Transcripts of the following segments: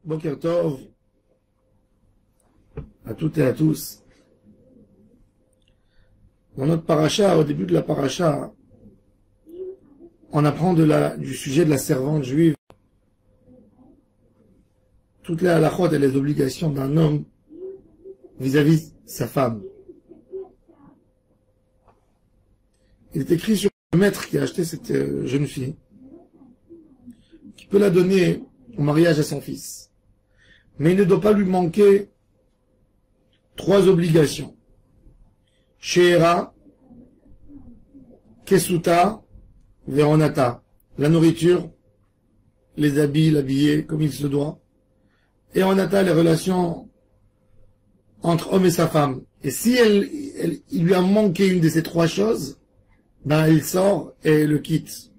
Boker Tov à toutes et à tous. Dans notre paracha, au début de la paracha, on apprend du sujet de la servante juive, toutes les halachot et les obligations d'un homme vis-à-vis de sa femme. Il est écrit sur le maître qui a acheté cette jeune fille, qui peut la donner au mariage à son fils. Mais il ne doit pas lui manquer 3 obligations. She'era, Kesuta, Veronata. La nourriture, les habits, l'habiller comme il se doit. Et Onata, les relations entre homme et sa femme. Et si il lui a manqué une de ces 3 choses, ben il sort et le quitte.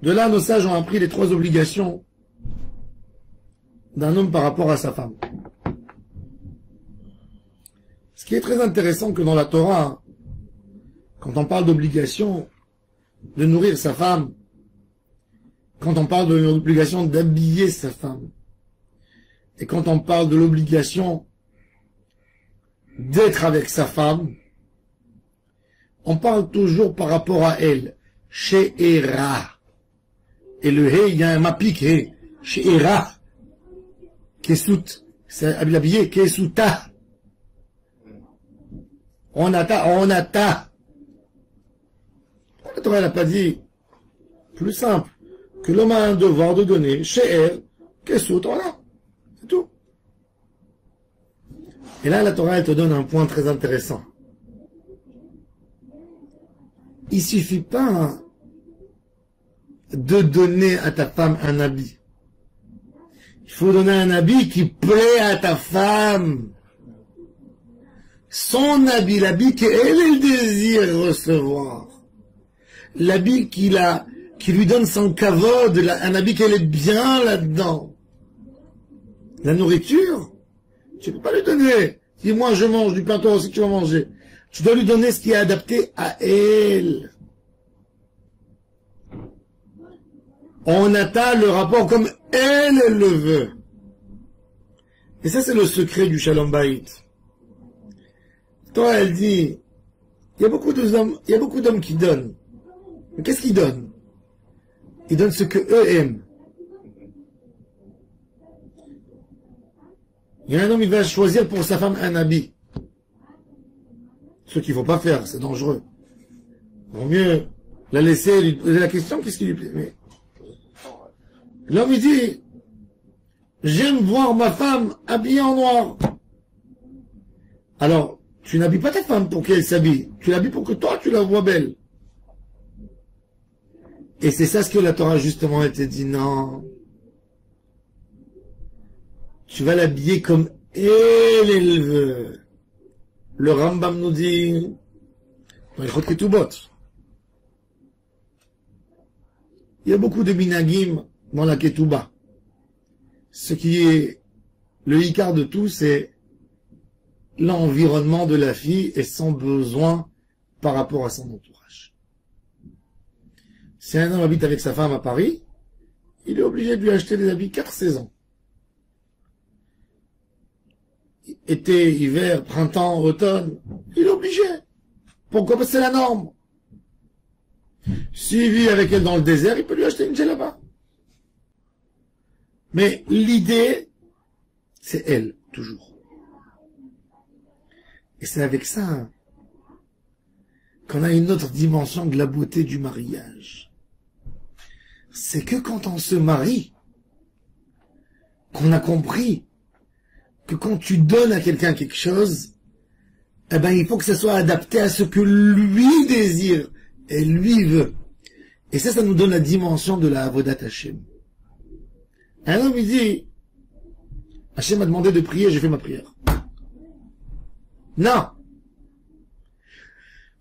De là, nos sages ont appris les 3 obligations d'un homme par rapport à sa femme. Ce qui est très intéressant que dans la Torah, quand on parle d'obligation de nourrir sa femme, quand on parle de l'obligation d'habiller sa femme, et quand on parle de l'obligation d'être avec sa femme, on parle toujours par rapport à elle. She'era. Et le he, il y a un mapik he. She'era. Kesut. C'est habillé. Kesuta. Onata. La Torah n'a pas dit plus simple que l'homme a un devoir de donner she'er, kesut, voilà. C'est tout. Et là, la Torah, elle te donne un point très intéressant. Il suffit pas de donner à ta femme un habit. Il faut donner un habit qui plaît à ta femme. Son habit, l'habit qu'elle désire recevoir. L'habit qui lui donne son kavod, un habit qu'elle est bien là-dedans. La nourriture, tu peux pas lui donner. Si moi je mange du pain, toi aussi tu vas manger. Tu dois lui donner ce qui est adapté à elle. On atteint le rapport comme elle le veut. Et ça, c'est le secret du Shalom Bayit. Toi, elle dit, il y a beaucoup d'hommes qui donnent. Mais qu'est-ce qu'ils donnent? Ils donnent ce que eux aiment. Il y a un homme, il va choisir pour sa femme un habit. Ce qu'il ne faut pas faire, c'est dangereux. Vaut mieux la laisser, lui poser la question, qu'est-ce qui lui plaît. Mais l'homme, il dit, j'aime voir ma femme habillée en noir. Alors, tu n'habilles pas ta femme pour qu'elle s'habille. Tu l'habilles pour que toi, tu la vois belle. Et c'est ça ce que la Torah, justement, elle te dit, non. Tu vas l'habiller comme elle veut. Le Rambam nous dit, dans Ilchot Ketubot, il y a beaucoup de minagim dans la Ketouba. Ce qui est le hikar de tout, c'est l'environnement de la fille et son besoin par rapport à son entourage. Si un homme habite avec sa femme à Paris, il est obligé de lui acheter des habits 4 saisons. Été, hiver, printemps, automne, il est obligé. Pourquoi? Parce que c'est la norme. S'il vit avec elle dans le désert, il peut lui acheter une djellaba. Mais l'idée, c'est elle, toujours. Et c'est avec ça qu'on a une autre dimension de la beauté du mariage. C'est que quand on se marie, qu'on a compris que quand tu donnes à quelqu'un quelque chose, eh ben, il faut que ça soit adapté à ce que lui désire et lui veut. Et ça nous donne la dimension de la Avodat Hashem. Un homme, il dit, Hashem m'a demandé de prier, j'ai fait ma prière. Non.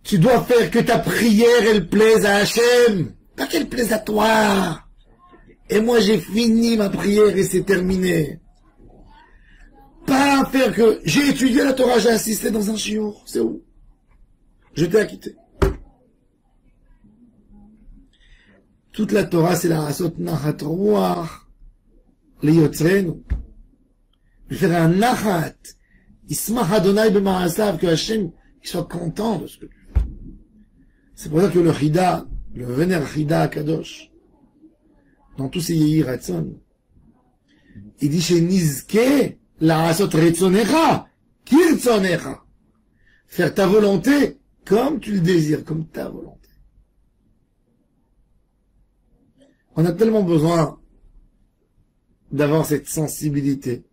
Tu dois faire que ta prière, elle plaise à Hashem. Pas qu'elle plaise à toi. Et moi, j'ai fini ma prière et c'est terminé. Pas faire que j'ai étudié la Torah, j'ai assisté dans un shiur. C'est où? Je t'ai acquitté. Toute la Torah, c'est la Rasot Nahat Ruach. les Yotzrenu, lui faire un nachat, Ismach Adonai b'ma'asav, que Hachem soit content de ce que tu fais. C'est pour ça que le Chida, le vénère Chida Kadosh, dans tous ses Yehi Ratzon, il dit chez Nizke, la asot retzonecha, kirtzonecha. Faire ta volonté comme tu le désires, comme ta volonté. On a tellement besoin d'avoir cette sensibilité.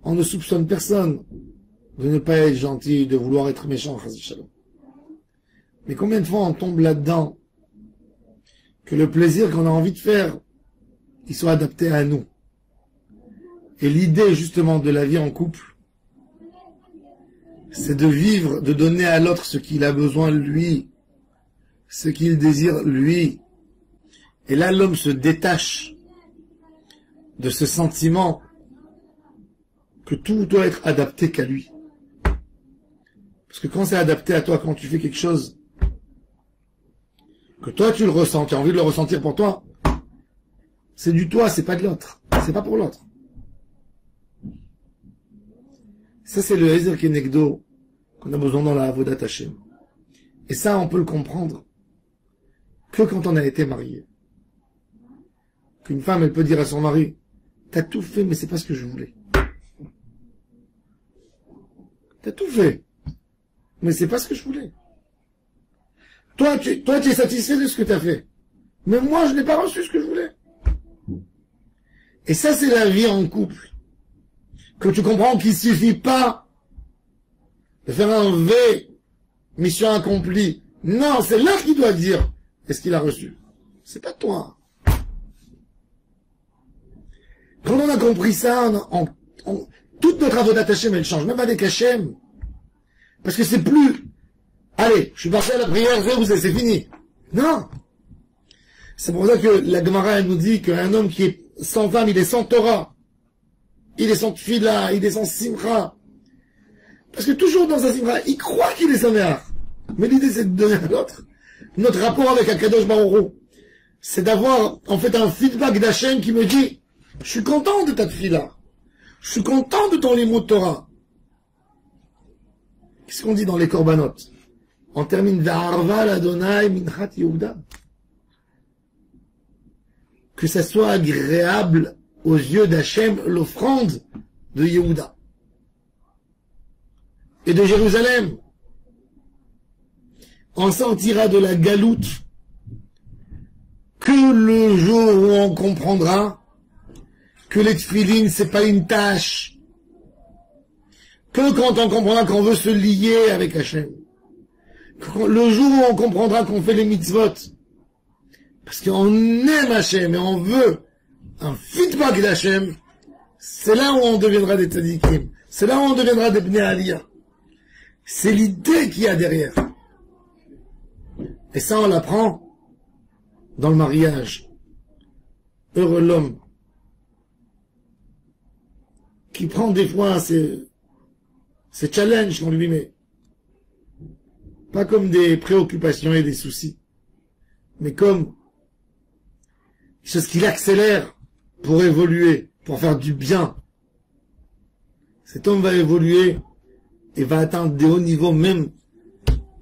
On ne soupçonne personne de ne pas être gentil, de vouloir être méchant, Chazvi Shalom. Mais combien de fois on tombe là-dedans, que le plaisir qu'on a envie de faire, il soit adapté à nous. Et l'idée, justement, de la vie en couple, c'est de vivre, de donner à l'autre ce qu'il a besoin, lui, ce qu'il désire, lui. Et là, l'homme se détache de ce sentiment que tout doit être adapté qu'à lui. Parce que quand c'est adapté à toi, quand tu fais quelque chose, que toi tu le ressens, tu as envie de le ressentir pour toi, c'est du toi, c'est pas de l'autre. C'est pas pour l'autre. Ça, c'est le Ezer Kenegdo qu'on a besoin dans la Avodat Hashem. Et ça, on peut le comprendre que quand on a été marié. Qu'une femme, elle peut dire à son mari, t'as tout fait, mais c'est pas ce que je voulais. T'as tout fait, mais c'est pas ce que je voulais. Toi, tu es satisfait de ce que t'as fait. Mais moi, je n'ai pas reçu ce que je voulais. Et ça, c'est la vie en couple. Que tu comprends qu'il suffit pas de faire un V, mission accomplie. Non, c'est là qu'il doit dire, est-ce qu'il a reçu? C'est pas toi. Quand on a compris ça, toute notre avodat Hashem, elle change, même avec Hashem. Parce que c'est plus, allez, je suis parti à la prière, c'est fini. Non. C'est pour ça que la Gemara, elle nous dit qu'un homme qui est sans femme, il est sans Torah. Il est sans Tfila, il est sans Simcha. Parce que toujours dans sa Simcha, il croit qu'il est Saméach. Mais l'idée, c'est de donner à l'autre. Notre rapport avec Akadosh Baruch Hu, c'est d'avoir, en fait, un feedback d'Hachem qui me dit, je suis content de ta Tfila. Je suis content de ton limud Torah. Qu'est-ce qu'on dit dans les Korbanot? On termine V'arva l'Adonai minchat Yehuda. Que ça soit agréable aux yeux d'Hachem, l'offrande de Yehuda et de Jérusalem. On sortira de la galoute que le jour où on comprendra que les tefilines, c'est pas une tâche. Que quand on comprendra qu'on veut se lier avec Hachem. Le jour où on comprendra qu'on fait les mitzvot. Parce qu'on aime Hachem et on veut un feedback d'Hachem. C'est là où on deviendra des tzadikim. C'est là où on deviendra des bnei aliyah. C'est l'idée qu'il y a derrière. Et ça, on l'apprend dans le mariage. Heureux l'homme qui prend des fois ces challenges qu'on lui met. Pas comme des préoccupations et des soucis, mais comme ce qu'il accélère pour évoluer, pour faire du bien. Cet homme va évoluer et va atteindre des hauts niveaux même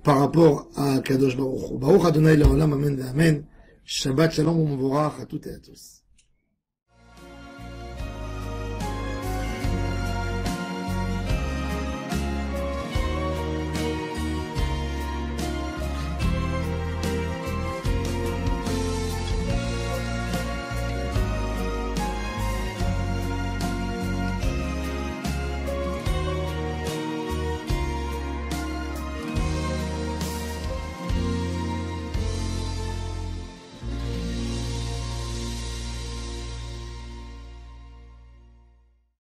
par rapport à Kadosh Baruch Hu. Baruch Adonai Le'olam, Amen, Amen. Shabbat Shalom, U'Mevorach à toutes et à tous.